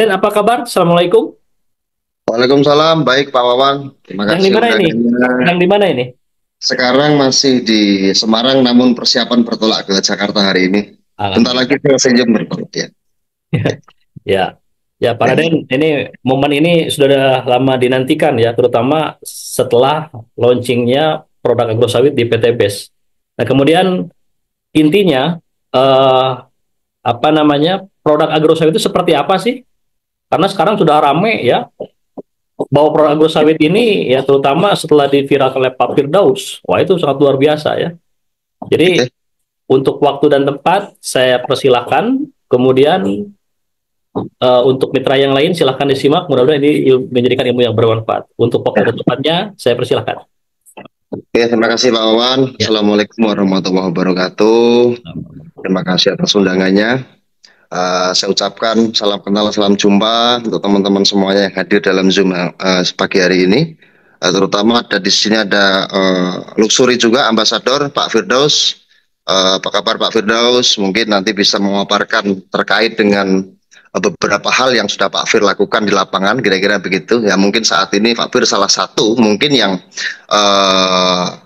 Dan apa kabar? Assalamualaikum. Waalaikumsalam, baik Pak Wawan. Terima Yang di kasih mana ini? Yang undangannya. di mana ini? Sekarang masih di Semarang, namun persiapan bertolak ke Jakarta hari ini. Bentar lagi Alhamdulillah. selesai jam bertolak ya. Ya, ya Pak Ya, Raden, ini momen ini sudah lama dinantikan ya, terutama setelah launchingnya produk agrosawit di PT BES. Nah, kemudian intinya apa namanya produk agrosawit itu seperti apa sih? Karena sekarang sudah rame ya bahwa produk agrosawit ini ya terutama setelah diviralkan oleh Pak Firdaus, wah itu sangat luar biasa ya. Jadi oke. untuk waktu dan tempat saya persilahkan. Kemudian untuk mitra yang lain silahkan disimak. Mudah-mudahan ini menjadikan ilmu yang bermanfaat. Untuk waktu dan tempatnya saya persilahkan. Oke, terima kasih Pak Wawan. Ya. Assalamualaikum warahmatullahi wabarakatuh. Terima kasih atas undangannya. Saya ucapkan salam kenal, salam jumpa untuk teman-teman semuanya yang hadir dalam Zoom pagi hari ini. Terutama ada di sini ada Luxury juga, Ambasador Pak Firdaus. Apa kabar Pak Firdaus? Mungkin nanti bisa memaparkan terkait dengan beberapa hal yang sudah Pak Fir lakukan di lapangan, kira-kira begitu. Ya mungkin saat ini Pak Fir salah satu mungkin yang uh,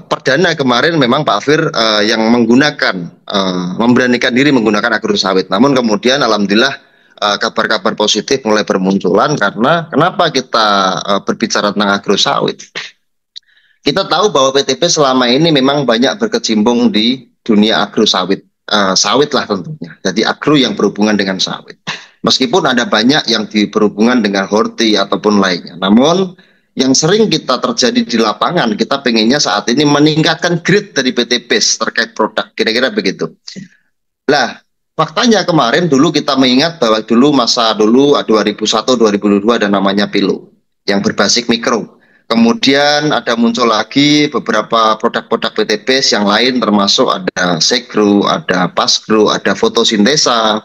perdana kemarin memang Pak Fir yang menggunakan memberanikan diri menggunakan agrosawit. Namun kemudian alhamdulillah kabar-kabar positif mulai bermunculan karena kenapa kita berbicara tentang agrosawit? Kita tahu bahwa PTP selama ini memang banyak berkecimpung di dunia agro sawit, sawit lah tentunya. Jadi agro yang berhubungan dengan sawit. Meskipun ada banyak yang berhubungan dengan horti ataupun lainnya. Namun yang sering kita terjadi di lapangan, kita pengennya saat ini meningkatkan grade dari PTP terkait produk. Kira-kira begitu. Lah, faktanya kemarin dulu kita mengingat bahwa dulu masa dulu 2001 2002 ada namanya Pilo yang berbasis mikro. Kemudian ada muncul lagi beberapa produk-produk PTBS yang lain termasuk ada Segro, ada Pasgro, ada fotosintesa,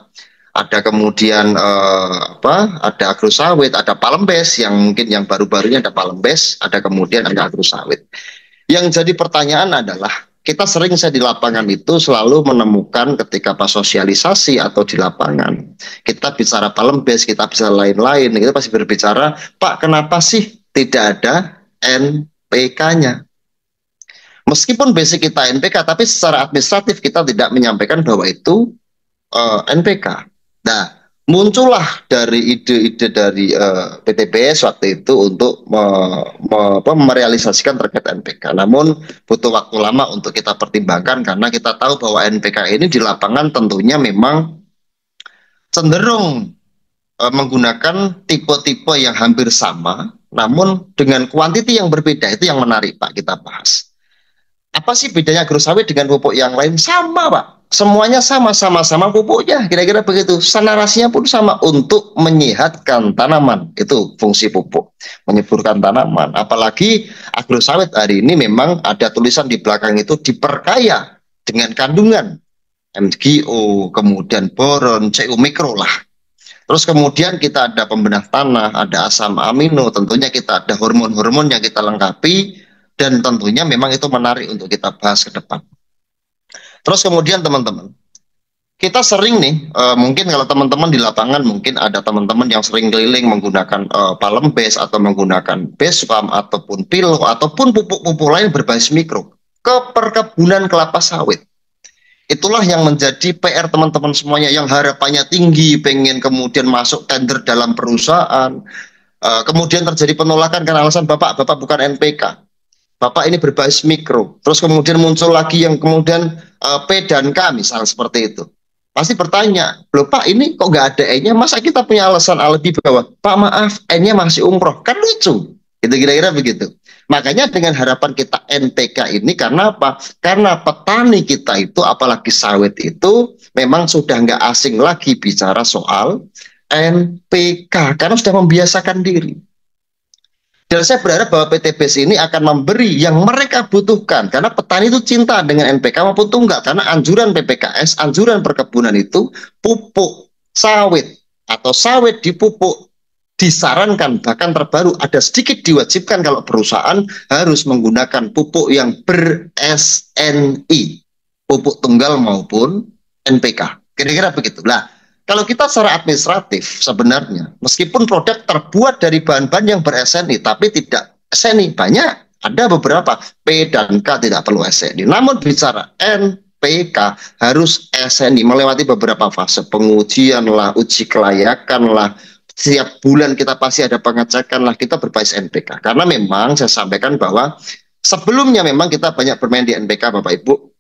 ada kemudian ada agrosawit, ada palembes yang mungkin yang baru-barunya ada palembes, ada kemudian ada agrosawit. Yang jadi pertanyaan adalah kita sering saya di lapangan itu selalu menemukan ketika pas sosialisasi atau di lapangan kita bicara palembes, kita bisa lain-lain, kita pasti berbicara, Pak kenapa sih tidak ada NPK-nya? Meskipun basic kita NPK, tapi secara administratif kita tidak menyampaikan bahwa itu NPK. Nah, muncullah dari ide-ide dari PTBS waktu itu untuk merealisasikan terkait NPK. Namun butuh waktu lama untuk kita pertimbangkan karena kita tahu bahwa NPK ini di lapangan tentunya memang cenderung menggunakan tipe-tipe yang hampir sama, namun dengan kuantiti yang berbeda. Itu yang menarik Pak kita bahas. Apa sih bedanya agrosawit dengan pupuk yang lain? Sama Pak, semuanya sama-sama pupuknya, kira-kira begitu. Narasinya pun sama, untuk menyehatkan tanaman. Itu fungsi pupuk, menyuburkan tanaman. Apalagi agrosawit hari ini memang ada tulisan di belakang itu diperkaya dengan kandungan MgO, kemudian boron, Cu mikro lah. Terus kemudian kita ada pembenah tanah, ada asam amino, tentunya kita ada hormon-hormon yang kita lengkapi, dan tentunya memang itu menarik untuk kita bahas ke depan. Terus kemudian teman-teman, kita sering nih, mungkin kalau teman-teman di lapangan, mungkin ada teman-teman yang sering keliling menggunakan palembes atau menggunakan besfam ataupun pilo ataupun pupuk-pupuk lain berbasis mikro ke perkebunan kelapa sawit. Itulah yang menjadi PR teman-teman semuanya yang harapannya tinggi, pengen kemudian masuk tender dalam perusahaan. Kemudian terjadi penolakan karena alasan Bapak bukan NPK. Bapak ini berbasis mikro. Terus kemudian muncul lagi yang kemudian P dan K misalnya seperti itu. Pasti bertanya, loh Pak ini kok nggak ada E-nya? Masa kita punya alasan alibi bahwa Pak maaf N-nya masih umroh? Kan lucu. Gitu kira-kira begitu. Makanya dengan harapan kita NPK ini karena apa? Karena petani kita itu apalagi sawit itu memang sudah nggak asing lagi bicara soal NPK karena sudah membiasakan diri. Dan saya berharap bahwa PTBS ini akan memberi yang mereka butuhkan karena petani itu cinta dengan NPK maupun tunggal karena anjuran PPKS, anjuran perkebunan itu pupuk sawit atau sawit dipupuk disarankan bahkan terbaru ada sedikit diwajibkan kalau perusahaan harus menggunakan pupuk yang ber-SNI, pupuk tunggal maupun NPK. Kira-kira begitu. Nah, Kalau kita secara administratif sebenarnya, meskipun produk terbuat dari bahan-bahan yang ber-SNI, tapi tidak SNI, banyak. Ada beberapa P dan K tidak perlu SNI. Namun bicara NPK harus SNI, melewati beberapa fase pengujian lah, uji kelayakan lah. Setiap bulan kita pasti ada pengecekan lah, kita berbasis NPK. Karena memang saya sampaikan bahwa sebelumnya memang kita banyak bermain di NPK Bapak Ibu.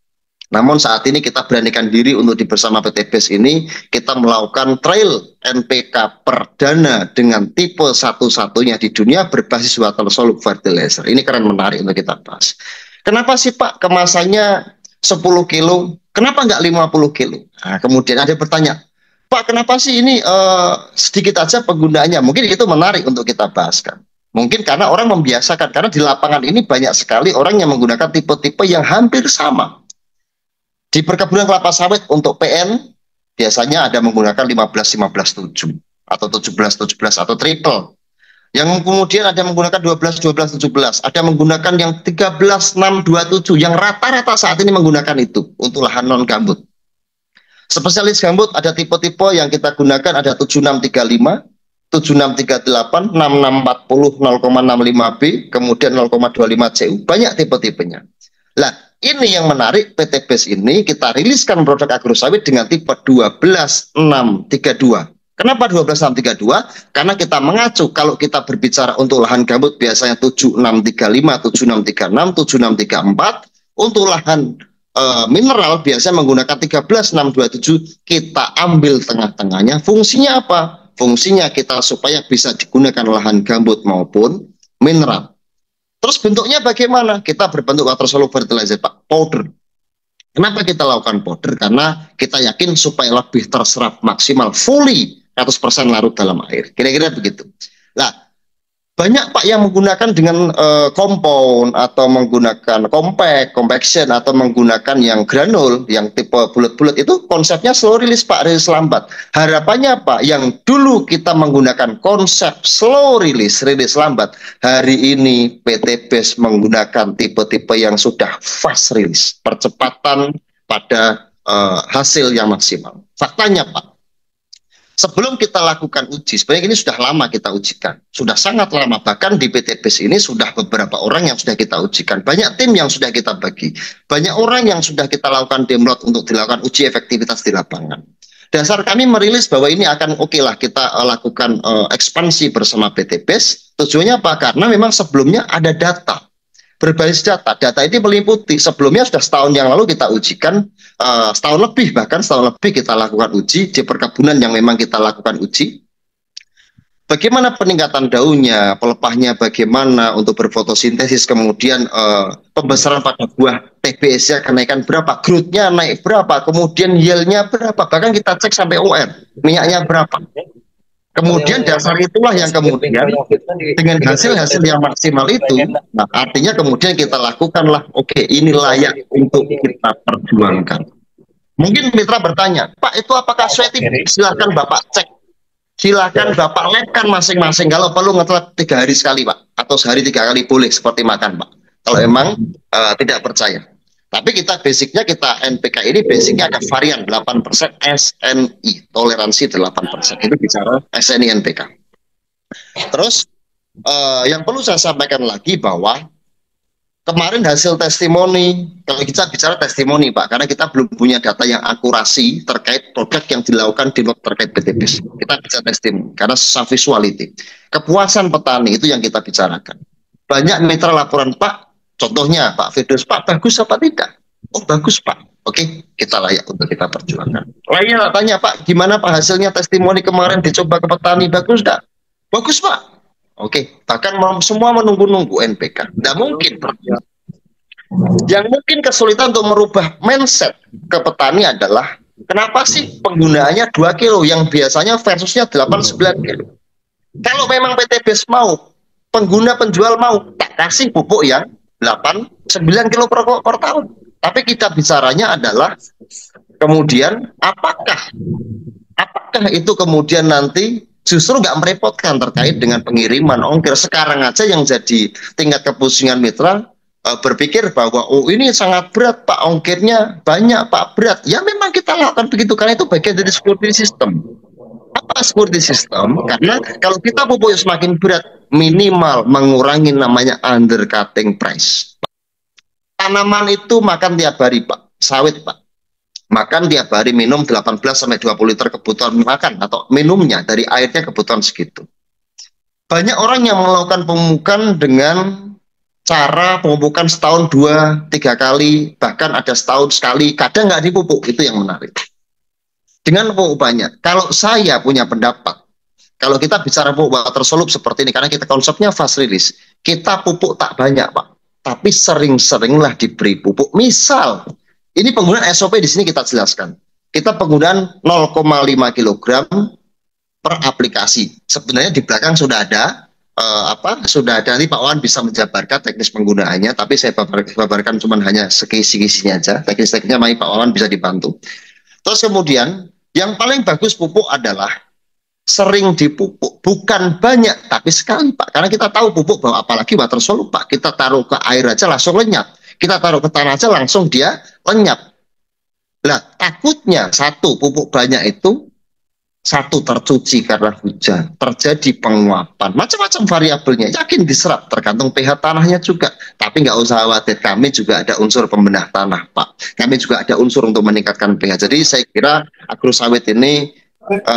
Namun saat ini kita beranikan diri untuk bersama PT BES ini kita melakukan trial NPK perdana dengan tipe satu-satunya di dunia berbasis water soluble fertilizer. Ini keren, menarik untuk kita bahas. Kenapa sih Pak kemasannya 10 kilo? Kenapa nggak 50 kilo? Nah, kemudian ada yang bertanya, Pak kenapa sih ini sedikit aja penggunaannya? Mungkin itu menarik untuk kita bahaskan. Mungkin karena orang membiasakan, karena di lapangan ini banyak sekali orang yang menggunakan tipe-tipe yang hampir sama. Di perkebunan kelapa sawit untuk PN biasanya ada menggunakan 15-15-7 atau 17-17 atau triple. Yang kemudian ada menggunakan 12-12-17, ada menggunakan yang 13-6-27 yang rata-rata saat ini menggunakan itu untuk lahan non gambut. Spesialis gambut ada tipe-tipe yang kita gunakan ada 7635, 7638, 6640, 0,65B, kemudian 0,25 CU. Banyak tipe-tipenya. Lah, ini yang menarik, PT BES ini kita riliskan produk agrosawit dengan tipe 12632. Kenapa 12632? Karena kita mengacu kalau kita berbicara untuk lahan gambut biasanya 7635, 7636, 7634. Untuk lahan mineral biasanya menggunakan 13627. Kita ambil tengah-tengahnya. Fungsinya apa? Fungsinya kita supaya bisa digunakan lahan gambut maupun mineral. Terus bentuknya bagaimana? Kita berbentuk water soluble fertilizer, Pak, powder. Kenapa kita lakukan powder? Karena kita yakin supaya lebih terserap maksimal, fully 100% larut dalam air. Kira-kira begitu. Nah, banyak Pak yang menggunakan dengan compound atau menggunakan compaction atau menggunakan yang granul, yang tipe bulat-bulat itu konsepnya slow release Pak, rilis lambat. Harapannya Pak, yang dulu kita menggunakan konsep slow release, rilis lambat, hari ini PT BES menggunakan tipe-tipe yang sudah fast release, percepatan pada hasil yang maksimal. Faktanya Pak, sebelum kita lakukan uji, sebenarnya ini sudah lama kita ujikan, sudah sangat lama, bahkan di PT BES ini sudah beberapa orang yang sudah kita ujikan, banyak tim yang sudah kita bagi, banyak orang yang sudah kita lakukan download untuk dilakukan uji efektivitas di lapangan. Dasar kami merilis bahwa ini akan oke lah kita lakukan ekspansi bersama PT BES. Tujuannya apa? Karena memang sebelumnya ada data, berbasis data. Data ini meliputi, sebelumnya sudah setahun yang lalu kita ujikan, setahun lebih, bahkan setahun lebih kita lakukan uji di perkebunan yang memang kita lakukan uji. Bagaimana peningkatan daunnya, pelepahnya bagaimana untuk berfotosintesis, kemudian pembesaran pada buah TBS-nya kenaikan berapa, growth-nya naik berapa, kemudian yield-nya berapa, bahkan kita cek sampai OR, minyaknya berapa. Kemudian dasar itulah yang kemudian dengan hasil-hasil yang maksimal itu, nah artinya kemudian kita lakukanlah, oke, ini layak untuk kita perjuangkan. Mungkin mitra bertanya, Pak itu apakah sweaty? Silahkan Bapak cek, silahkan Bapak labkan masing-masing. Kalau perlu ngetelat 3 hari sekali Pak, atau sehari 3 kali boleh seperti makan Pak. Kalau emang tidak percaya. Tapi kita basicnya, kita NPK ini basicnya ada varian 8% SNI, toleransi 8%. Itu bicara SNI NPK. Terus yang perlu saya sampaikan lagi bahwa kemarin hasil testimoni, kalau kita bicara testimoni Pak, karena kita belum punya data yang akurasi terkait produk yang dilakukan di terkait PT BES. Kita bisa testimoni, karena visuality. Kepuasan petani itu yang kita bicarakan. Banyak mitra laporan Pak, contohnya Pak Firdaus, Pak bagus apa tidak? Oh bagus Pak, oke, kita layak untuk kita perjuangkan. Lainnya tanya Pak, gimana Pak hasilnya testimoni kemarin dicoba ke petani, bagus enggak? Bagus Pak. Oke, bahkan semua menunggu-nunggu NPK. Tidak mungkin. Yang mungkin kesulitan untuk merubah mindset ke petani adalah kenapa sih penggunaannya 2 kilo yang biasanya versusnya 8-9 kilo. Kalau memang PT BES mau, penjual mau, tak kasih pupuk yang 8-9 kilo per tahun. Tapi kita bicaranya adalah kemudian apakah itu kemudian nanti justru nggak merepotkan terkait dengan pengiriman ongkir. Sekarang aja yang jadi tingkat kepusingan mitra, berpikir bahwa oh ini sangat berat Pak, ongkirnya banyak Pak, berat. Ya memang kita lakukan begitu karena itu bagian dari security system. Apa security system? Karena kalau kita pupuk semakin berat, minimal mengurangi namanya undercutting price. Tanaman itu makan tiap hari Pak, sawit Pak. Makan tiap hari minum 18 sampai 20 liter kebutuhan makan atau minumnya dari airnya kebutuhan segitu. Banyak orang yang melakukan pemupukan dengan cara pemupukan setahun 2-3 kali, bahkan ada setahun sekali, kadang nggak dipupuk, itu yang menarik. Dengan pupuk banyak, kalau saya punya pendapat, kalau kita bicara pupuk water soluble seperti ini, karena kita konsepnya fast release, kita pupuk tak banyak Pak, tapi sering-seringlah diberi pupuk. Misal, ini penggunaan SOP di sini kita jelaskan. Kita penggunaan 0,5 kg per aplikasi. Sebenarnya di belakang sudah ada sudah ada, nanti Pak Wawan bisa menjabarkan teknis penggunaannya, tapi saya babarkan cuma hanya sekisi-kisinya aja. Teknis-teknisnya Pak Wawan bisa dibantu. Terus kemudian yang paling bagus pupuk adalah sering dipupuk, bukan banyak tapi sekali Pak, karena kita tahu pupuk bahwa apalagi water soluble Pak, kita taruh ke air aja langsung lenyap, kita taruh ke tanah aja langsung dia lenyap. Lah takutnya satu pupuk banyak itu, satu tercuci karena hujan, terjadi penguapan, macam-macam variabelnya, yakin diserap, tergantung pH tanahnya juga. Tapi nggak usah khawatir, kami juga ada unsur pembenah tanah Pak, kami juga ada unsur untuk meningkatkan pH. Jadi saya kira agrosawit ini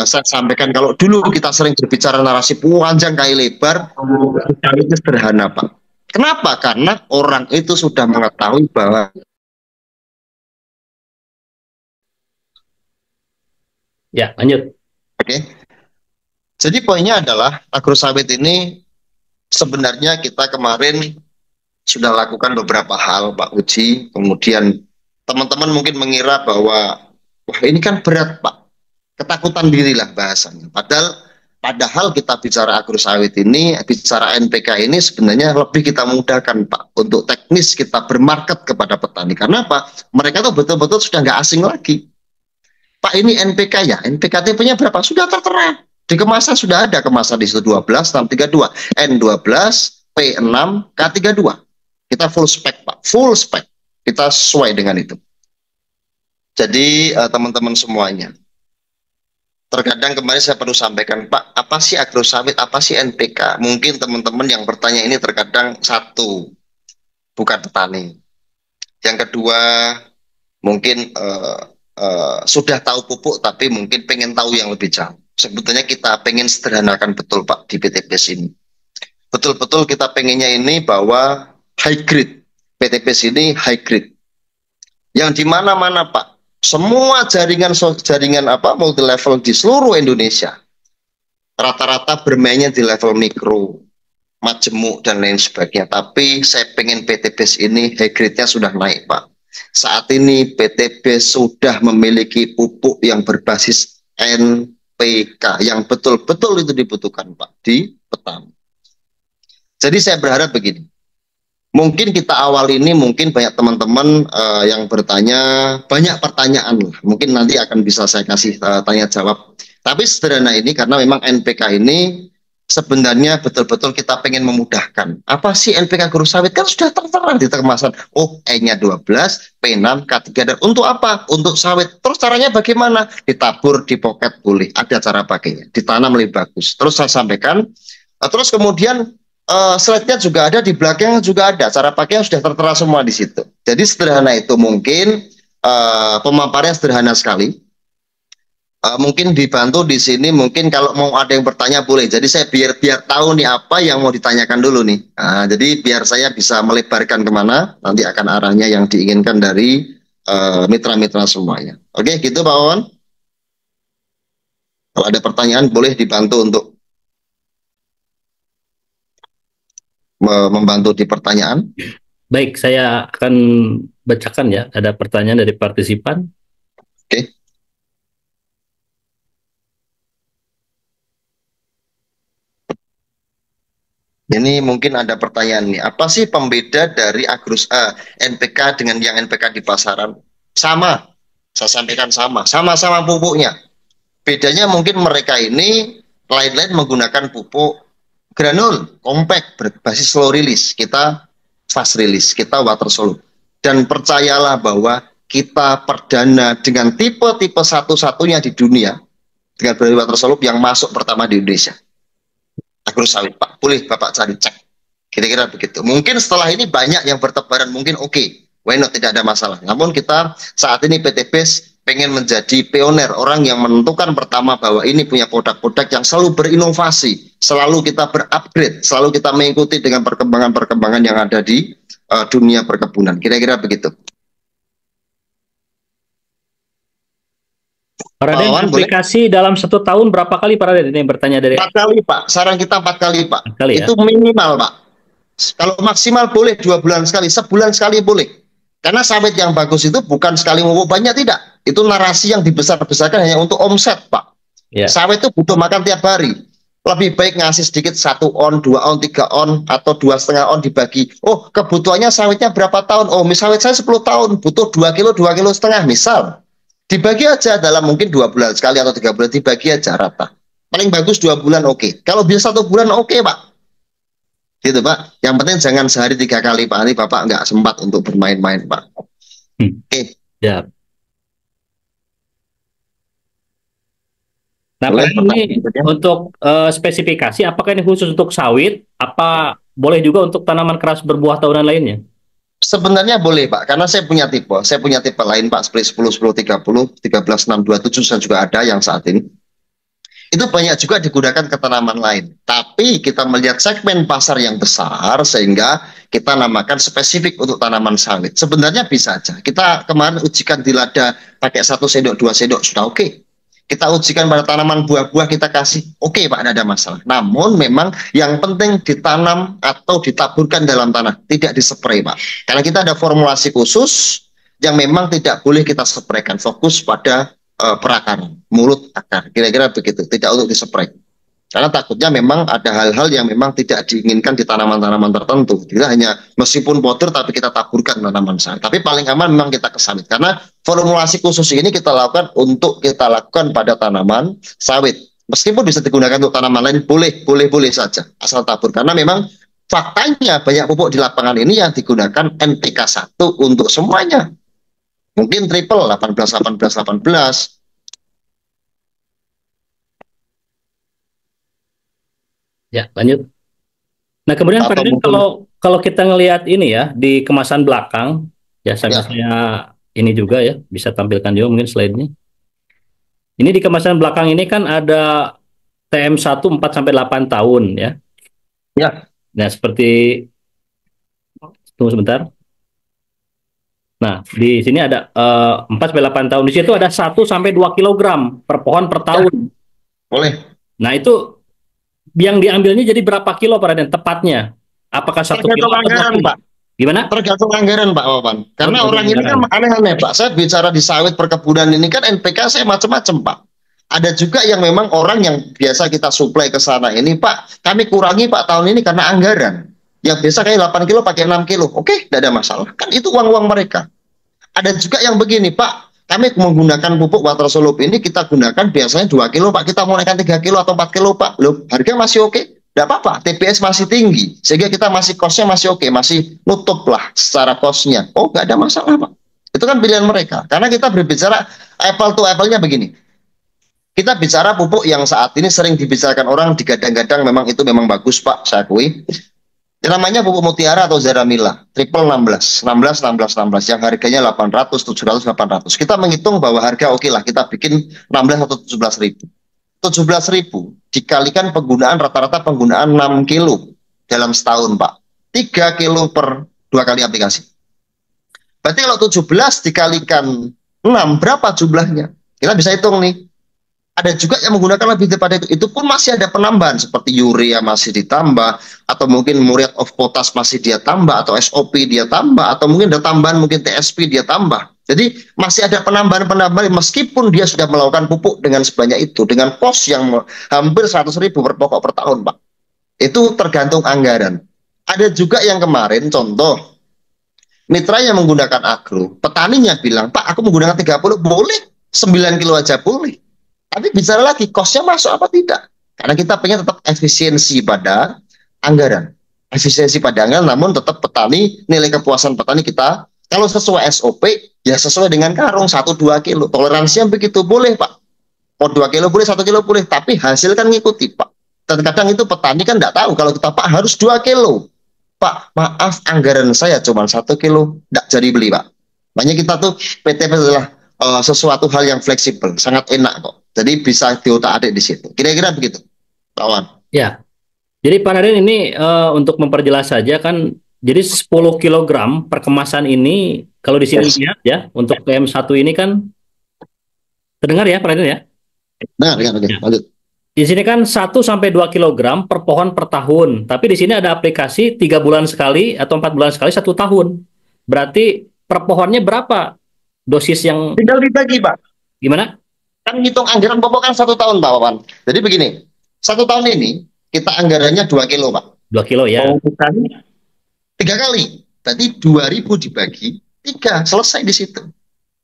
saya sampaikan, kalau dulu kita sering berbicara narasi panjang kali lebar, itu sederhana Pak. Kenapa? Karena orang itu sudah mengetahui bahwa Ya, lanjut. Oke. Jadi poinnya adalah agrosawit ini sebenarnya kita kemarin sudah lakukan beberapa hal Pak Uji, kemudian teman-teman mungkin mengira bahwa wah ini kan berat Pak, ketakutan dirilah bahasanya. Padahal kita bicara agrosawit ini, bicara NPK ini sebenarnya lebih kita mudahkan Pak untuk teknis kita bermarket kepada petani. Karena apa? Mereka tuh betul-betul sudah nggak asing lagi. Pak ini NPK ya, NPK TP-nya berapa? Sudah tertera. Di kemasan sudah ada kemasan di situ 12, 632, N12, P6, K32. Kita full spec Pak, full spec. Kita sesuai dengan itu. Jadi teman-teman semuanya, terkadang kemarin saya perlu sampaikan, Pak, apa sih agrosawit, apa sih NPK? Mungkin teman-teman yang bertanya ini terkadang satu, bukan petani. Yang kedua, mungkin sudah tahu pupuk, tapi mungkin pengen tahu yang lebih jauh. Sebetulnya kita pengen sederhanakan betul Pak di PTBS ini. Betul-betul kita pengennya ini bahwa high grade. PTBS ini high grade. Yang di mana-mana Pak. Semua jaringan multi level di seluruh Indonesia rata-rata bermainnya di level mikro, majemuk dan lain sebagainya. Tapi saya pengen PTBS ini high grade-nya sudah naik Pak. Saat ini PTBS sudah memiliki pupuk yang berbasis NPK yang betul-betul itu dibutuhkan Pak di petani. Jadi saya berharap begini. Mungkin kita awal ini mungkin banyak teman-teman yang bertanya, banyak pertanyaan, mungkin nanti akan bisa saya kasih tanya jawab. Tapi sederhana ini karena memang NPK ini sebenarnya betul-betul kita pengen memudahkan. Apa sih NPK agrosawit? Kan sudah tertera di kemasan. Oh, E-nya 12, P6, K3. Dan untuk apa? Untuk sawit. Terus caranya bagaimana? Ditabur di pocket boleh. Ada cara pakainya. Ditanam lebih bagus. Terus saya sampaikan. Terus kemudian slide-nya juga ada, di belakang juga ada cara pakainya, sudah tertera semua di situ. Jadi sederhana itu, mungkin pemaparannya sederhana sekali. Mungkin dibantu di sini, mungkin kalau mau ada yang bertanya boleh. Jadi saya biar tahu nih apa yang mau ditanyakan dulu nih. Jadi biar saya bisa melebarkan kemana, nanti akan arahnya yang diinginkan dari mitra-mitra semuanya. Oke, gitu Pak Wawan. Kalau ada pertanyaan boleh dibantu untuk membantu di pertanyaan. Baik, saya akan bacakan ya. Ada pertanyaan dari partisipan. Oke. Ini mungkin ada pertanyaan nih. Apa sih pembeda dari NPK dengan yang NPK di pasaran? Sama. Saya sampaikan sama. Sama-sama pupuknya. Bedanya mungkin mereka ini lain-lain menggunakan pupuk granul, compact, berbasis slow release. Kita fast release, kita water soluble. Dan percayalah bahwa kita perdana dengan tipe-tipe satu-satunya di dunia dengan brand water soluble yang masuk pertama di Indonesia. Agrosawit, Pak. Boleh Bapak cari cek. Kira-kira begitu. Mungkin setelah ini banyak yang bertebaran, mungkin oke. Why not, tidak ada masalah. Namun kita saat ini PT BES pengen menjadi pioner, orang yang menentukan pertama bahwa ini punya produk-produk yang selalu berinovasi, selalu kita berupgrade, selalu kita mengikuti dengan perkembangan-perkembangan yang ada di dunia perkebunan. Kira-kira begitu. Pak Raden, aplikasi dalam 1 tahun berapa kali Pak Raden? Ini bertanya dari 4 kali Pak, saran kita 4 kali Pak. 4 kali, itu ya? Minimal Pak. Kalau maksimal boleh 2 bulan sekali, sebulan sekali boleh. Karena sawit yang bagus itu bukan sekali pupuk banyak, tidak. Itu narasi yang dibesar-besarkan hanya untuk omset Pak. Yeah. Sawit itu butuh makan tiap hari. Lebih baik ngasih sedikit 1 on, 2 on, 3 on, atau 2,5 on dibagi. Oh, kebutuhannya sawitnya berapa tahun? Oh, sawit saya 10 tahun, butuh 2 kilo, 2,5 kilo misal. Dibagi aja dalam mungkin 2 bulan sekali atau 3 bulan, dibagi aja rata. Paling bagus 2 bulan oke. Kalau bisa 1 bulan oke Pak. Gitu Pak. Yang penting jangan sehari 3 kali Pak. Ini Bapak nggak sempat untuk bermain-main Pak. Oke. Ya. Nah, Pak, ini untuk spesifikasi, apakah ini khusus untuk sawit? Apa boleh juga untuk tanaman keras berbuah tahunan lainnya? Sebenarnya boleh Pak, karena saya punya tipe lain Pak, seperti 10, 10, 30, 13, 6, 27, dan juga ada yang saat ini. Itu banyak juga digunakan ke tanaman lain. Tapi kita melihat segmen pasar yang besar, sehingga kita namakan spesifik untuk tanaman sawit. Sebenarnya bisa aja. Kita kemarin ujikan di lada pakai 1 sendok, 2 sendok, sudah oke. Kita ujikan pada tanaman buah-buah, kita kasih, oke Pak, tidak ada masalah. Namun memang yang penting ditanam atau ditaburkan dalam tanah, tidak dispray Pak. Karena kita ada formulasi khusus yang memang tidak boleh kita spraykan, fokus pada perakaran, mulut akar, kira-kira begitu, tidak untuk dispray. Karena takutnya memang ada hal-hal yang memang tidak diinginkan di tanaman-tanaman tertentu. Kita hanya meskipun powder tapi kita taburkan tanaman sawit. Tapi paling aman memang kita ke sawit. Karena formulasi khusus ini kita lakukan pada tanaman sawit. Meskipun bisa digunakan untuk tanaman lain, boleh saja asal tabur. Karena memang faktanya banyak pupuk di lapangan ini yang digunakan NPK 1 untuk semuanya. Mungkin triple 18, 18, 18. Ya, lanjut. Nah, kemudian Pak Raden, kalau kita ngelihat ini ya di kemasan belakang, ya saya ini juga ya, bisa tampilkan juga mungkin slide-nya. Ini di kemasan belakang ini kan ada TM1 4-8 tahun ya. Ya. Nah, seperti tunggu sebentar. Nah, di sini ada 4-8 tahun. Di situ ada 1-2 kilogram per pohon per tahun. Boleh. Nah, itu yang diambilnya jadi berapa kilo Pak Raden tepatnya? Apakah 1 kilo atau 2 kilo? Pak. Gimana? Tergantung anggaran Pak Wawan. Karena orang ini kan aneh-aneh Pak. Saya bicara di sawit perkebunan ini kan NPK saya macam-macam Pak. Ada juga yang memang orang yang biasa kita suplai ke sana ini Pak, kami kurangi Pak tahun ini karena anggaran. Yang biasa kayak 8 kilo pakai 6 kilo. Oke, tidak ada masalah. Kan itu uang-uang mereka. Ada juga yang begini Pak, kami menggunakan pupuk water soluble ini kita gunakan biasanya 2 kilo Pak, kita mau naikkan 3 kilo atau 4 kilo Pak. Loh, harga masih oke? Tidak apa-apa, TPS masih tinggi, sehingga kita masih cost-nya masih oke, masih nutup lah secara cost-nya. Oh, nggak ada masalah Pak. Itu kan pilihan mereka. Karena kita berbicara apple to apple-nya begini. Kita bicara pupuk yang saat ini sering dibicarakan orang, digadang-gadang memang itu memang bagus Pak, saya akui. Namanya pupuk mutiara atau Zaramila, triple 16, 16, 16, 16, yang harganya 800, 700, 800. Kita menghitung bahwa harga oke lah, kita bikin 16 atau 17 ribu. 17 ribu dikalikan penggunaan rata-rata penggunaan 6 kilo dalam setahun Pak. 3 kilo per 2 kali aplikasi. Berarti kalau 17 dikalikan 6, berapa jumlahnya? Kita bisa hitung nih. Ada juga yang menggunakan lebih daripada itu pun masih ada penambahan seperti urea masih ditambah, atau mungkin muriat of potas masih dia tambah, atau SOP dia tambah, atau mungkin ada tambahan mungkin TSP dia tambah. Jadi masih ada penambahan-penambahan meskipun dia sudah melakukan pupuk dengan sebanyak itu, dengan kos yang hampir 100 ribu per pokok per tahun Pak. Itu tergantung anggaran. Ada juga yang kemarin contoh mitra yang menggunakan agro, petaninya bilang Pak aku menggunakan 30, boleh 9 kilo aja boleh. Tapi bicara lagi, cost-nya masuk apa tidak? Karena kita pengen tetap efisiensi pada anggaran. efisiensi padangan, namun tetap petani, nilai kepuasan petani kita kalau sesuai SOP ya sesuai dengan karung 1-2 kilo. Toleransinya begitu boleh Pak. Mau 2 kilo boleh, 1 kilo boleh, tapi hasil kan ngikuti Pak. Dan kadang itu petani kan nggak tahu kalau kita Pak harus 2 kilo. Pak, maaf anggaran saya cuma 1 kilo, nggak jadi beli Pak. Makanya kita tuh PTP adalah sesuatu hal yang fleksibel, sangat enak kok. Jadi bisa diotak-atik di situ. Kira-kira begitu, kawan. Ya, jadi Pak Raden ini untuk memperjelas saja kan, jadi 10 kilogram per kemasan ini, kalau di sini Yes. lihat ya, untuk PM1 ini kan, terdengar ya Pak Raden ya? Nah, oke, Ya. lanjut. Di sini kan 1 sampai 2 kilogram per pohon per tahun, tapi di sini ada aplikasi 3 bulan sekali atau 4 bulan sekali 1 tahun. Berarti per pohonnya berapa dosis yang Tinggal dibagi Pak. gimana? Kan ngitung anggaran pokok kan 1 tahun Pak Wawan. Jadi begini, 1 tahun ini kita anggarannya 2 kilo Pak. 2 kilo ya. Bukan 3 kali. Berarti 2.000 dibagi 3, selesai di situ.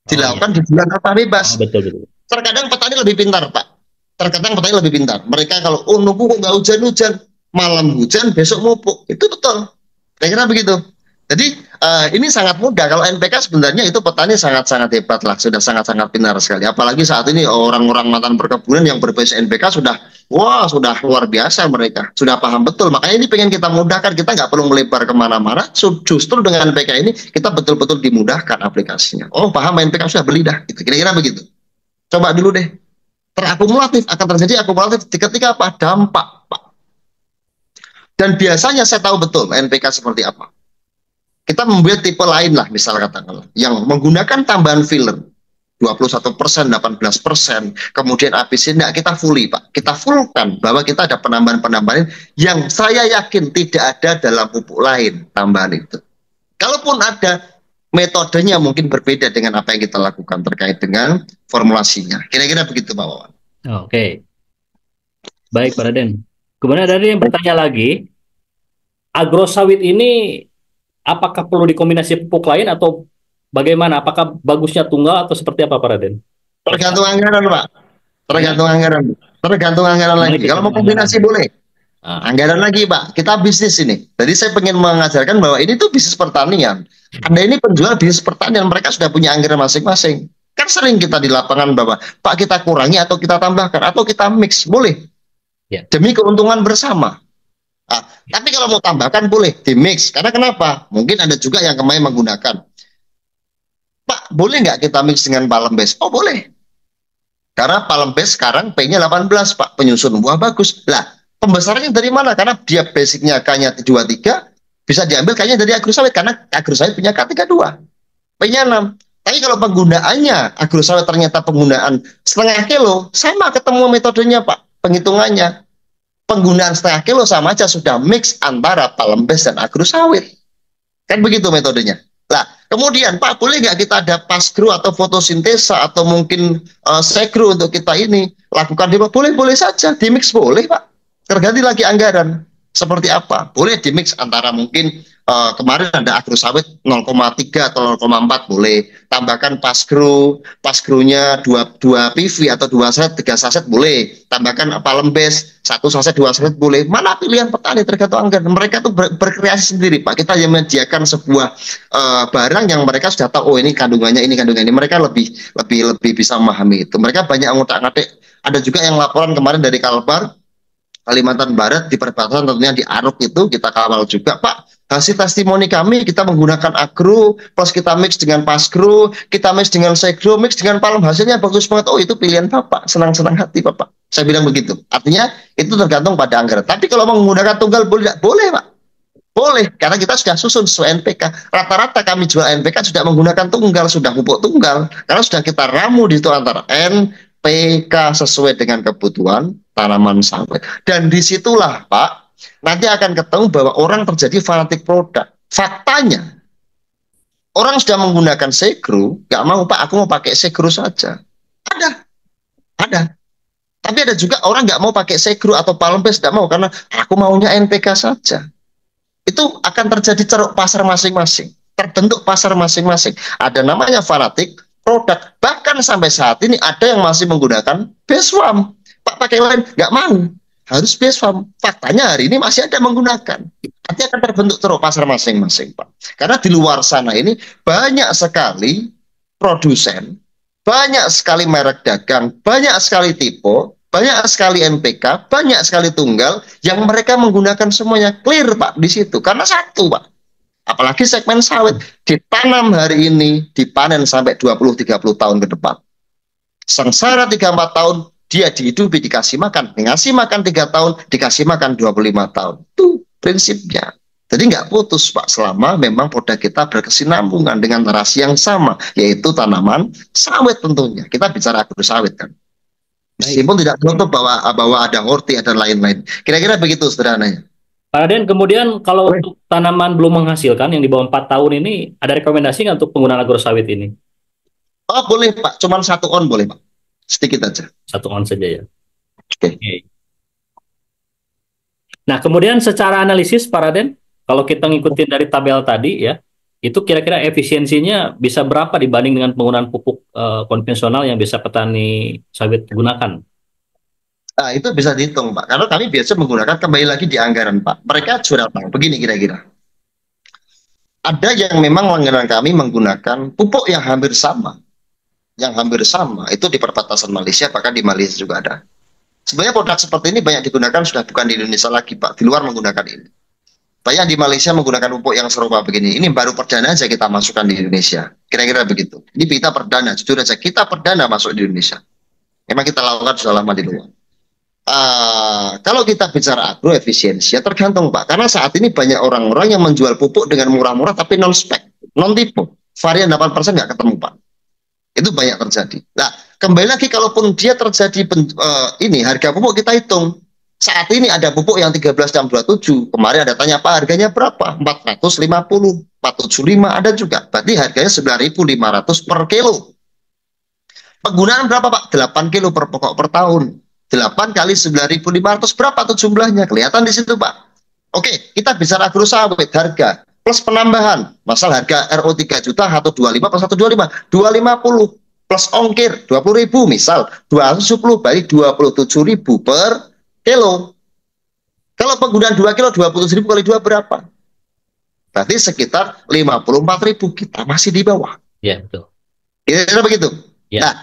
Dilakukan di bulan apa bebas. Betul, betul. Terkadang petani lebih pintar Pak. Terkadang petani lebih pintar. Mereka kalau nunggu kok nggak hujan-hujan, malam hujan besok mupuk, itu betul. Kira-kira begitu. Jadi ini sangat mudah. Kalau NPK sebenarnya itu petani sangat-sangat hebat lah, sudah sangat-sangat pintar sekali. Apalagi saat ini orang-orang mantan perkebunan yang berbasis NPK sudah luar biasa mereka, sudah paham betul. Makanya ini pengen kita mudahkan, kita nggak perlu melebar kemana-mana. Justru dengan NPK ini kita betul-betul dimudahkan aplikasinya. Oh paham NPK sudah beli dah. Gitu. Kira-kira begitu. Coba dulu deh. Terakumulatif akan terjadi akumulatif ketika apa? Dampak Pak. Dan biasanya saya tahu betul NPK seperti apa. Kita membuat tipe lain lah, misal katakanlah, yang menggunakan tambahan filler 21%, 18%, kemudian habis ini kita fully Pak. Kita fullkan bahwa kita ada penambahan-penambahan yang saya yakin tidak ada dalam pupuk lain tambahan itu. Kalaupun ada, metodenya mungkin berbeda dengan apa yang kita lakukan terkait dengan formulasinya. Kira-kira begitu Pak Wawan. Oke. Baik Pak Raden. Kemudian ada yang bertanya lagi, agrosawit ini apakah perlu dikombinasi pupuk lain atau bagaimana? Apakah bagusnya tunggal atau seperti apa Pak Raden? Tergantung anggaran Pak. Tergantung anggaran. Tergantung anggaran lagi. Kalau mau kombinasi boleh. Anggaran lagi Pak. Kita bisnis ini. Jadi saya pengen mengajarkan bahwa ini tuh bisnis pertanian. Anda ini penjual bisnis pertanian. Mereka sudah punya anggaran masing-masing. Kan sering kita di lapangan bahwa Pak kita kurangi atau kita tambahkan atau kita mix. Boleh. Ya. Demi keuntungan bersama. Tapi kalau mau tambahkan boleh di mix. Karena kenapa? Mungkin ada juga yang kemarin menggunakan. Pak, boleh nggak kita mix dengan palembes? Oh boleh. Karena palembes sekarang P-nya 18 Pak. Penyusun buah bagus. Lah, pembesarannya dari mana? Karena dia basicnya K-nya 23, bisa diambil K-nya dari agrosawit. Karena agrosawit punya K32. P-nya 6. Tapi kalau penggunaannya agrosawit ternyata penggunaan 0,5 kilo, sama ketemu metodenya Pak. Penghitungannya. Penggunaan 0,5 kilo sama aja sudah mix antara palembes dan agrosawit. Kan begitu metodenya. Lah, kemudian Pak, boleh nggak kita ada pasgro atau fotosintesa atau mungkin segro untuk kita ini lakukan di boleh saja, di mix boleh Pak. Terganti lagi anggaran seperti apa. Boleh di mix antara mungkin kemarin ada agrosawit 0,3 atau 0,4 boleh. Tambahkan pasgronya 2 PV atau 2 saset, 3 saset boleh. Tambahkan palembes 1 saset, 2 saset boleh. Mana pilihan petani tergantung anggaran. Mereka tuh berkreasi sendiri Pak. Kita yang menyediakan sebuah barang yang mereka sudah tahu, oh ini kandungannya ini. Mereka lebih bisa memahami itu. Mereka banyak ngotak-ngatik. Ada juga yang laporan kemarin dari Kalbar, Kalimantan Barat, di perbatasan tentunya di Aruk itu kita kawal juga Pak. Hasil testimoni kami kita menggunakan agro plus kita mix dengan pasgro, kita mix dengan segro, mix dengan palem, hasilnya bagus banget. Oh itu pilihan Bapak, senang-senang hati Bapak. Saya bilang begitu. Artinya itu tergantung pada anggaran. Tapi kalau menggunakan tunggal boleh Pak. Boleh, karena kita sudah susun sesuai NPK. Rata-rata kami jual NPK sudah menggunakan tunggal, sudah pupuk tunggal. Karena sudah kita ramu di situ antara NPK sesuai dengan kebutuhan tanaman sawit. Dan disitulah Pak, nanti akan ketemu bahwa orang terjadi fanatik produk. Faktanya, orang sudah menggunakan segro, nggak mau Pak, aku mau pakai segro saja. Ada. Tapi ada juga orang nggak mau pakai segro atau palembes, nggak mau karena aku maunya NPK saja. Itu akan terjadi ceruk pasar masing-masing, terbentuk pasar masing-masing. Ada namanya fanatik produk. Bahkan sampai saat ini ada yang masih menggunakan Beswam. Pak pakai lain nggak mau. harus base farm. Faktanya hari ini masih ada menggunakan. Nanti akan terbentuk terus pasar masing-masing, Pak. Karena di luar sana ini banyak sekali produsen, banyak sekali merek dagang, banyak sekali tipe, banyak sekali NPK, banyak sekali tunggal yang mereka menggunakan semuanya. Clear, Pak, di situ. Karena satu, Pak. Apalagi segmen sawit ditanam hari ini, dipanen sampai 20-30 tahun ke depan. Sengsara 3-4 tahun, dia dihidupi, dikasih makan. Ngasih makan 3 tahun, dikasih makan 25 tahun. Itu prinsipnya. Jadi nggak putus, Pak, selama memang produk kita berkesinambungan dengan narasi yang sama, yaitu tanaman sawit tentunya. Kita bicara agro sawit kan. Meskipun tidak menutup bahwa ada horti, ada lain-lain. Kira-kira begitu sederhananya. Pak Raden, kemudian kalau untuk tanaman belum menghasilkan yang di bawah 4 tahun ini, ada rekomendasi nggak untuk penggunaan agrosawit ini? Oh boleh Pak, cuman 1 on boleh Pak, sedikit aja. 1 on saja ya. Oke. Oke. Nah, kemudian secara analisis Pak Raden, kalau kita ngikutin dari tabel tadi ya, itu kira-kira efisiensinya bisa berapa dibanding dengan penggunaan pupuk konvensional yang bisa petani sawit gunakan? Nah, itu bisa dihitung Pak, karena kami biasa menggunakan kembali lagi di anggaran Pak. Mereka jual Pak, begini kira-kira. Ada yang memang langganan kami menggunakan pupuk yang hampir sama. Yang hampir sama, itu di perbatasan Malaysia, bahkan di Malaysia juga ada. Sebenarnya produk seperti ini banyak digunakan sudah bukan di Indonesia lagi Pak, di luar menggunakan ini. Banyak di Malaysia menggunakan pupuk yang serupa begini. Ini baru perdana aja kita masukkan di Indonesia. Kira-kira begitu. Ini kita perdana, jujur aja kita perdana masuk di Indonesia. Memang kita lakukan sudah lama di luar. Kalau kita bicara agro efisiensi, ya tergantung Pak. Karena saat ini banyak orang-orang yang menjual pupuk dengan murah-murah tapi non spek, non tipe. Varian 8% nggak ketemu Pak. Itu banyak terjadi. Nah, kembali lagi kalaupun dia terjadi ini harga pupuk kita hitung. Saat ini ada pupuk yang 13,27. Kemarin ada tanya Pak harganya berapa? 450, 475 ada juga. Berarti harganya 9.500 per kilo. Penggunaan berapa Pak? 8 kilo per pokok per tahun. 8 kali 9.500 berapa tuh jumlahnya? Kelihatan di situ Pak. Oke, kita bicara agro sawit harga plus penambahan. Masal harga RO 3 juta atau 25 plus 125, 250 plus ongkir 20.000 misal 210 balik 27.000 per kilo. Kalau penggunaan 2 kilo 27.000 kali 2 berapa? Berarti sekitar 54.000, kita masih di bawah. Ya, betul. Kira-kira begitu. Ya. Nah,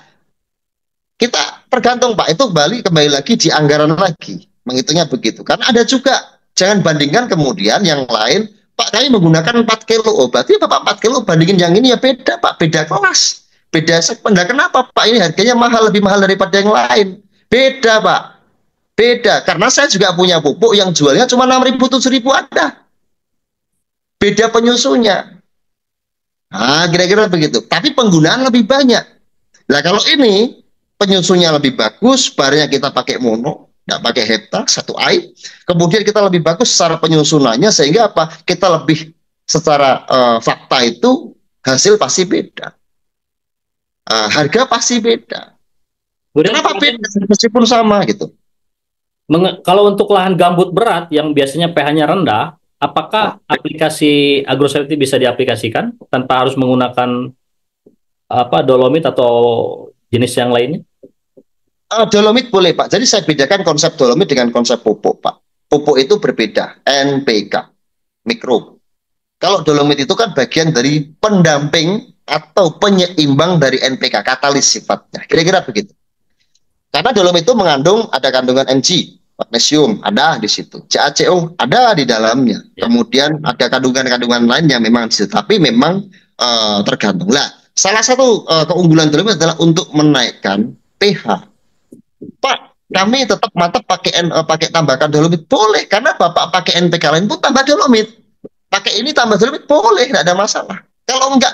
kita tergantung Pak, itu kembali lagi di anggaran lagi. Menghitungnya begitu. Karena ada juga, jangan bandingkan kemudian yang lain, Pak kami menggunakan 4 kilo, oh berarti Bapak 4 kilo bandingin yang ini ya beda Pak, beda kelas, beda segmen. Kenapa Pak ini harganya mahal, lebih mahal daripada yang lain? Beda Pak, beda. Karena saya juga punya pupuk yang jualnya cuma 6.000, 7.000 ada. Beda penyusunya. Nah kira-kira begitu. Tapi penggunaan lebih banyak. Nah kalau ini penyusunya lebih bagus, barangnya kita pakai mono, nggak pakai hepta, 1 air. Kemudian kita lebih bagus secara penyusunannya, sehingga apa? Kita lebih secara fakta itu hasil pasti beda. Harga pasti beda. Kenapa beda? Meskipun sama gitu. Kalau untuk lahan gambut berat yang biasanya pH-nya rendah, apakah aplikasi agrosawit ini bisa diaplikasikan tanpa harus menggunakan dolomit atau jenis yang lainnya? Dolomit boleh Pak. Jadi saya bedakan konsep dolomit dengan konsep pupuk Pak. Pupuk itu berbeda, NPK, mikro. Kalau dolomit itu kan bagian dari pendamping atau penyeimbang dari NPK, katalis sifatnya. Kira-kira begitu. Karena dolomit itu mengandung, ada kandungan Mg, magnesium, ada di situ. CaCO ada di dalamnya. Ya. Kemudian ada kandungan-kandungan lain yang memang di situ. Tapi memang tergantung. Lah, salah satu keunggulan dolomit adalah untuk menaikkan pH. Pak, kami tetap mantap pakai tambahkan dolomit boleh, karena Bapak pakai NPK lain pun tambah dolomit. Pakai ini tambah dolomit boleh, tidak ada masalah. Kalau enggak,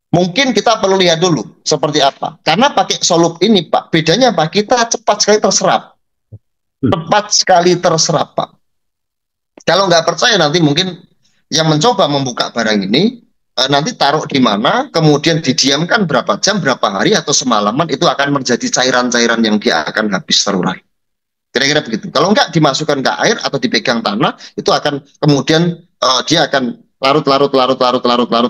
mungkin kita perlu lihat dulu seperti apa. Karena pakai solup ini Pak, bedanya Pak, kita cepat sekali terserap. Cepat sekali terserap Pak. Kalau nggak percaya nanti mungkin yang mencoba membuka barang ini nanti taruh di mana, kemudian didiamkan berapa jam, berapa hari atau semalaman, itu akan menjadi cairan-cairan yang dia akan habis terurai. Kira-kira begitu. Kalau enggak dimasukkan ke air atau dipegang tanah, itu akan kemudian dia akan larut,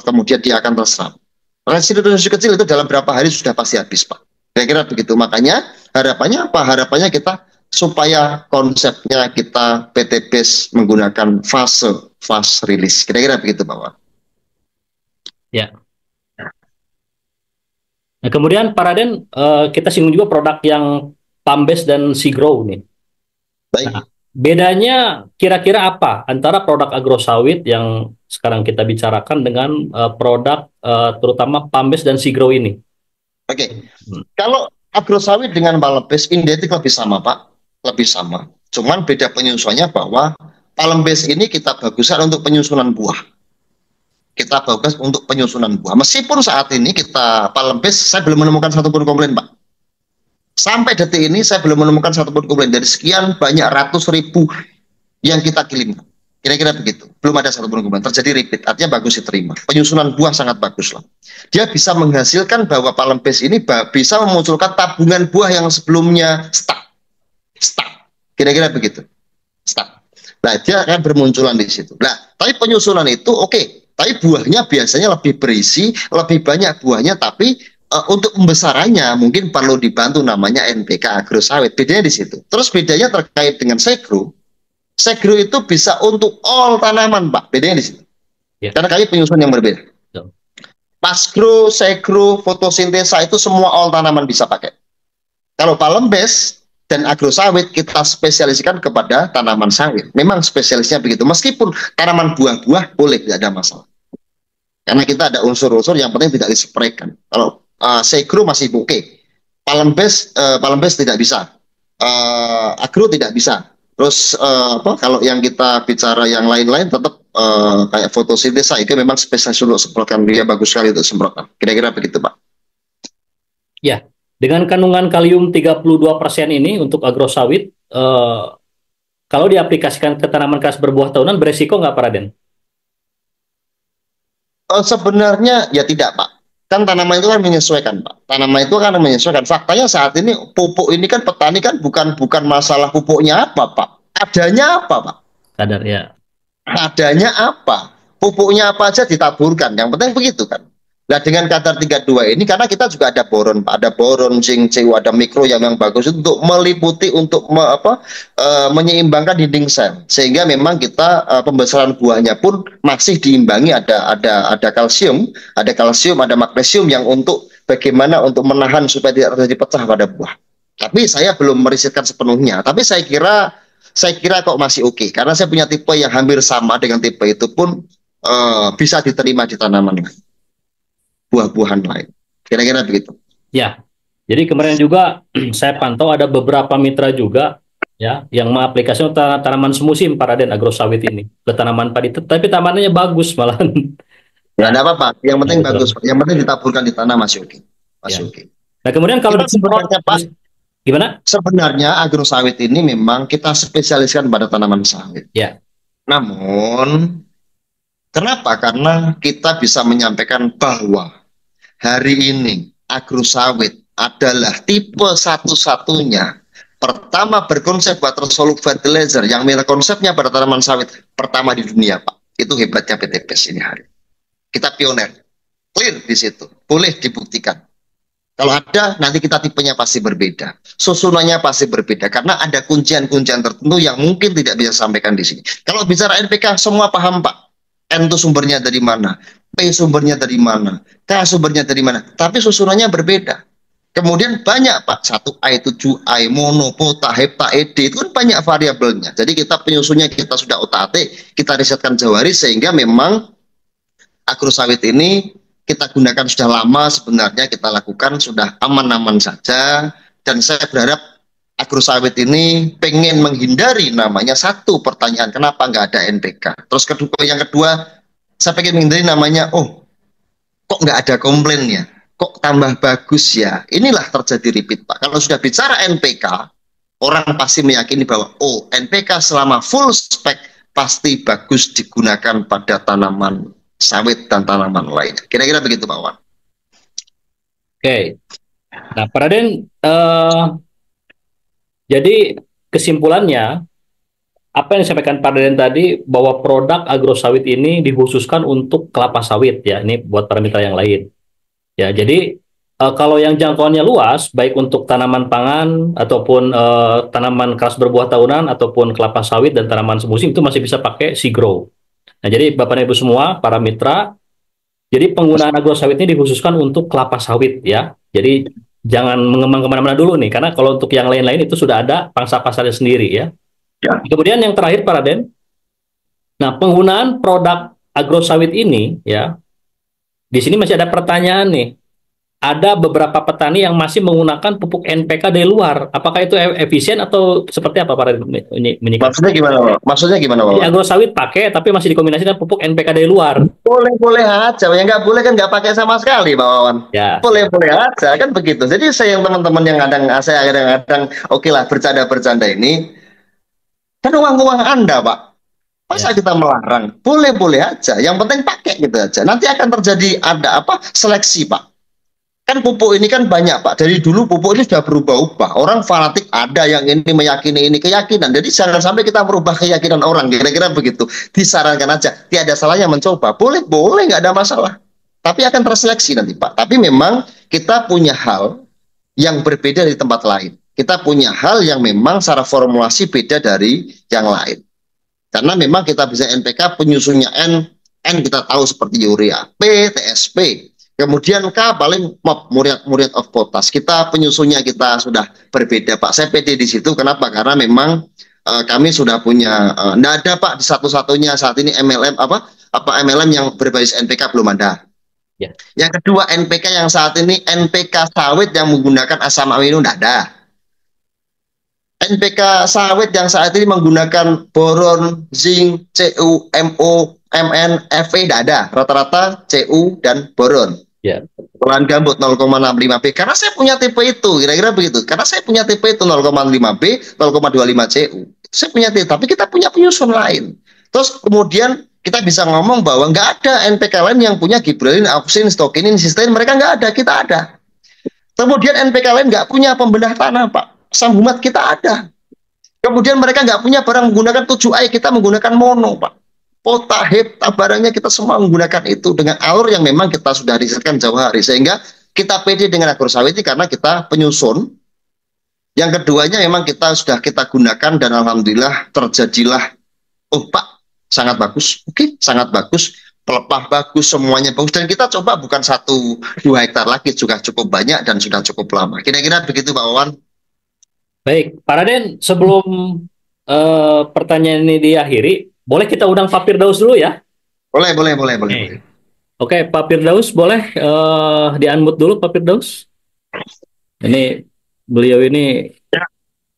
kemudian dia akan terserap. Residu-residu kecil itu dalam berapa hari sudah pasti habis Pak. Kira-kira begitu. Makanya harapannya apa? Harapannya kita supaya konsepnya kita PT BES menggunakan fast release. Kira-kira begitu Pak Wan. Ya. Nah, kemudian Pak Raden, kita singgung juga produk yang Pambes dan Sigro nih. Nah, Baik. bedanya kira-kira apa antara produk agrosawit yang sekarang kita bicarakan dengan produk terutama Pambes dan Sigro ini? Oke. Hmm. Kalau agrosawit dengan Palembes identik lebih sama Pak, lebih sama. Cuman beda penyusunannya bahwa Palembes ini kita baguskan untuk penyusunan buah. Kita bagus untuk penyusunan buah. Meskipun saat ini kita Palembes, saya belum menemukan satupun komplain Pak. Sampai detik ini saya belum menemukan satupun komplain dari sekian banyak ratus ribu yang kita kirimkan. Kira-kira begitu. Belum ada satupun komplain. Terjadi repeat, artinya bagus diterima. Penyusunan buah sangat bagus lah. Dia bisa menghasilkan bahwa Palembes ini bisa memunculkan tabungan buah yang sebelumnya stuck. Kira-kira begitu. Stuck. Nah, dia akan bermunculan di situ. Nah, tapi penyusunan itu oke. Tapi buahnya biasanya lebih berisi, lebih banyak buahnya, tapi untuk pembesarannya mungkin perlu dibantu namanya NPK agrosawit. Bedanya di situ. Terus bedanya terkait dengan segro. Segro itu bisa untuk all tanaman, Pak. Bedanya di situ. Ya. Karena kami penyusun yang berbeda. So. Pasgro, segro, fotosintesa itu semua all tanaman bisa pakai. Kalau Palembes dan agrosawit kita spesialiskan kepada tanaman sawit. Memang spesialisnya begitu. Meskipun tanaman buah-buah boleh, tidak ada masalah. Karena kita ada unsur-unsur yang penting tidak dispraykan. Kalau segro masih oke. Palembes tidak bisa. Agro tidak bisa. Terus kalau yang kita bicara yang lain-lain tetap kayak fotosintesa itu memang spesialis untuk semprotan, dia bagus sekali untuk semprotan. Kira-kira begitu Pak. Ya, dengan kandungan kalium 32% ini untuk agrosawit, kalau diaplikasikan ke tanaman keras berbuah tahunan, beresiko nggak Pak Raden? Sebenarnya ya tidak Pak. Kan tanaman itu kan menyesuaikan Pak. Tanaman itu kan menyesuaikan. Faktanya saat ini pupuk ini kan petani kan bukan masalah pupuknya apa Pak. Adanya apa Pak? Kadar ya. Adanya apa? Pupuknya apa aja ditaburkan. Yang penting begitu kan. Nah dengan kadar 32 ini karena kita juga ada boron, Pak. Ada boron, zinc, CU, ada mikro yang bagus untuk meliputi untuk menyeimbangkan dinding sel. Sehingga memang kita pembesaran buahnya pun masih diimbangi ada kalsium, ada magnesium yang untuk bagaimana untuk menahan supaya tidak terjadi pecah pada buah. Tapi saya belum merisetkan sepenuhnya. Tapi saya kira kok masih oke. Karena saya punya tipe yang hampir sama dengan tipe itu pun bisa diterima di tanaman lain. Buah-buahan lain. Kira-kira begitu. Ya, jadi kemarin juga saya pantau ada beberapa mitra juga ya yang mengaplikasikan tanaman semusim Pak Raden agrosawit ini ke tanaman padi, tapi tanamannya bagus malah. Nggak ada apa-apa. Yang Ya, penting betul. bagus. Yang penting ditaburkan di tanah masih oke. Ya. Masih oke. Nah, kemudian kalau Kita disemprot, sebenarnya Pak, gimana? sebenarnya agrosawit ini memang kita spesialiskan pada tanaman sawit. Ya. Namun, kenapa? Karena kita bisa menyampaikan bahwa hari ini agrosawit adalah tipe satu-satunya pertama berkonsep water soluble fertilizer yang konsepnya pada tanaman sawit pertama di dunia Pak. Itu hebatnya PT BES ini hari. Kita pioner, clear di situ, boleh dibuktikan. Kalau ada, nanti kita tipenya pasti berbeda. Susunannya pasti berbeda. Karena ada kuncian-kuncian tertentu yang mungkin tidak bisa sampaikan di sini. Kalau bicara NPK, semua paham Pak. N itu sumbernya dari mana? P sumbernya dari mana? K sumbernya dari mana? Tapi susunannya berbeda. Kemudian banyak Pak. 1A, 7A, mono, pota, hepta, ED. Itu kan banyak variabelnya. Jadi kita penyusunnya kita sudah otak-atik. Kita risetkan jauh-hari sehingga memang agrosawit ini kita gunakan sudah lama, sebenarnya kita lakukan sudah aman-aman saja, dan saya berharap agrosawit ini pengen menghindari namanya satu pertanyaan kenapa nggak ada NPK. Terus yang kedua saya pengen menghindari namanya kok nggak ada komplainnya, kok tambah bagus ya. Inilah terjadi repeat Pak. Kalau sudah bicara NPK, orang pasti meyakini bahwa NPK selama full spek pasti bagus digunakan pada tanaman sawit dan tanaman lain. Kira-kira begitu Pak Wan. Oke. Nah, Pak Raden, jadi kesimpulannya apa yang disampaikan Pak Raden tadi bahwa produk agrosawit ini dikhususkan untuk kelapa sawit ya, ini buat para mitra yang lain. Ya, jadi Kalau yang jangkauannya luas, baik untuk tanaman pangan ataupun tanaman keras berbuah tahunan ataupun kelapa sawit dan tanaman semusim itu masih bisa pakai Seagrow. Nah, jadi Bapak dan Ibu semua, para mitra, jadi penggunaan agro sawit ini dikhususkan untuk kelapa sawit ya. Jadi jangan mengembang kemana-mana dulu nih, karena kalau untuk yang lain-lain itu sudah ada pangsa pasarnya sendiri ya. Ya. Kemudian yang terakhir Pak Raden, nah penggunaan produk agro sawit ini ya, di sini masih ada pertanyaan nih. Ada beberapa petani yang masih menggunakan pupuk NPK dari luar. Apakah itu efisien atau seperti apa Pak Raden menyikapi? Maksudnya gimana, Pak? Maksudnya gimana, Jadi Pak? agro sawit pakai, tapi masih dikombinasikan pupuk NPK dari luar. Boleh-boleh aja. Yang nggak boleh kan nggak pakai sama sekali, Pak Wawan. Ya, Boleh-boleh aja kan begitu. Jadi saya yang teman-teman yang kadang saya kadang-kadang oke lah bercanda-bercanda ini kan uang-uang Anda, Pak. Masa ya, kita melarang? Boleh-boleh aja. Yang penting pakai gitu aja. Nanti akan terjadi ada apa? Seleksi, Pak. Kan pupuk ini kan banyak, Pak. Dari dulu pupuk ini sudah berubah-ubah. Orang fanatik ada yang ini meyakini ini keyakinan. Jadi jangan sampai kita merubah keyakinan orang. Kira-kira begitu. Disarankan aja. Tiada salahnya mencoba. Boleh, boleh, nggak ada masalah. Tapi akan terseleksi nanti, Pak. Tapi memang kita punya hal yang berbeda dari tempat lain. Kita punya hal yang memang secara formulasi beda dari yang lain. Karena memang kita bisa NPK penyusunnya N kita tahu seperti urea, P, TSP. Kemudian K paling MOP, muriat of potas. Kita penyusunnya kita sudah berbeda, Pak. Saya pede di situ. Kenapa? Karena memang kami sudah punya enggak ada, Pak, di satu-satunya saat ini MLM apa MLM yang berbasis NPK belum ada. ya. Yang kedua NPK yang saat ini NPK sawit yang menggunakan asam amino enggak ada. NPK sawit yang saat ini menggunakan boron, zinc, Cu, Mo, Mn, Fe tidak ada. Rata-rata Cu dan boron. Ya. Bahan gambut 0,65 B. Karena saya punya tipe itu, kira-kira begitu. Karena saya punya tipe itu 0,5 B, 0,25 Cu. Saya punya tipe, tapi kita punya penyusun lain. Terus kemudian kita bisa ngomong bahwa nggak ada NPK lain yang punya gibberellin, auxin, stokinin, cysteine. Mereka nggak ada, kita ada. Kemudian NPK lain nggak punya pembedah tanah, Pak. Sambumat kita ada. Kemudian mereka nggak punya barang menggunakan 7A, kita menggunakan mono, Pak. Potahit, barangnya kita semua menggunakan itu dengan alur yang memang kita sudah risetkan jauh hari. Sehingga kita pede dengan agrosawit ini karena kita penyusun. Yang keduanya memang sudah kita gunakan dan alhamdulillah terjadilah, oh Pak, sangat bagus. Oke, sangat bagus. Pelepah bagus, semuanya bagus. Dan kita coba bukan 1-2 hektar lagi, juga cukup banyak dan sudah cukup lama. Kira-kira begitu, Pak Wawan. Baik, Pak Raden, sebelum pertanyaan ini diakhiri, boleh kita undang Pak Firdaus dulu ya? Boleh, boleh, boleh, boleh. Oke, Pak Firdaus, boleh di-unmute dulu Pak Firdaus? Ini beliau ini.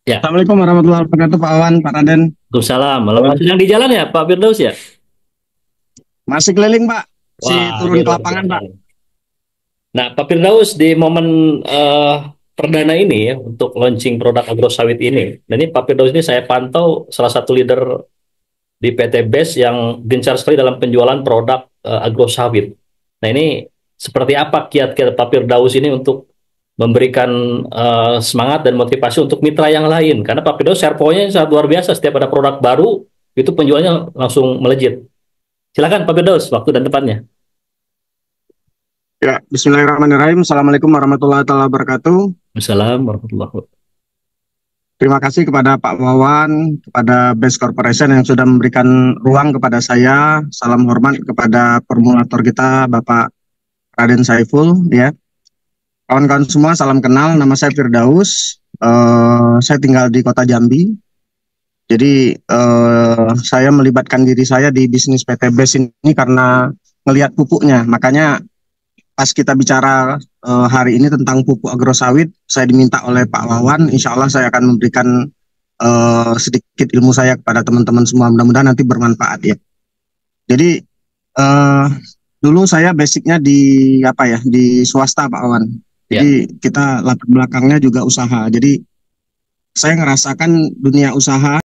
Ya. Assalamualaikum warahmatullahi wabarakatuh, Pak Wawan, Pak Raden. Waalaikumsalam. Sedang di jalan ya, Pak Firdaus ya? Masih keliling, Pak. Si Wah, turun dia ke lapangan, Pak. Nah, Pak Firdaus di momen perdana ini ya untuk launching produk agro sawit ini. Dan ini Pak Firdaus ini saya pantau salah satu leader di PT BES yang gencar sekali dalam penjualan produk agro sawit. Nah, ini seperti apa kiat-kiat Pak Firdaus ini untuk memberikan semangat dan motivasi untuk mitra yang lain? Karena Pak Firdaus serponya sangat luar biasa. Setiap ada produk baru, itu penjualnya langsung melejit. Silakan Pak Firdaus, waktu dan tempatnya. Ya, bismillahirrahmanirrahim. Assalamualaikum warahmatullahi wabarakatuh. Assalamualaikum warahmatullahi wabarakatuh. Terima kasih kepada Pak Wawan, kepada BES Corporation yang sudah memberikan ruang kepada saya. Salam hormat kepada formulator kita, Bapak Raden Saiful. Ya, kawan-kawan semua, salam kenal. Nama saya Firdaus. Saya tinggal di Kota Jambi. Jadi saya melibatkan diri saya di bisnis PT BES ini karena ngelihat pupuknya. Makanya pas kita bicara hari ini tentang pupuk agrosawit, saya diminta oleh Pak Wawan. Insya Allah saya akan memberikan sedikit ilmu saya kepada teman-teman semua. Mudah-mudahan nanti bermanfaat ya. Jadi dulu saya basicnya di di swasta, Pak Wawan. Jadi kita latar belakangnya juga usaha. Jadi saya ngerasakan dunia usaha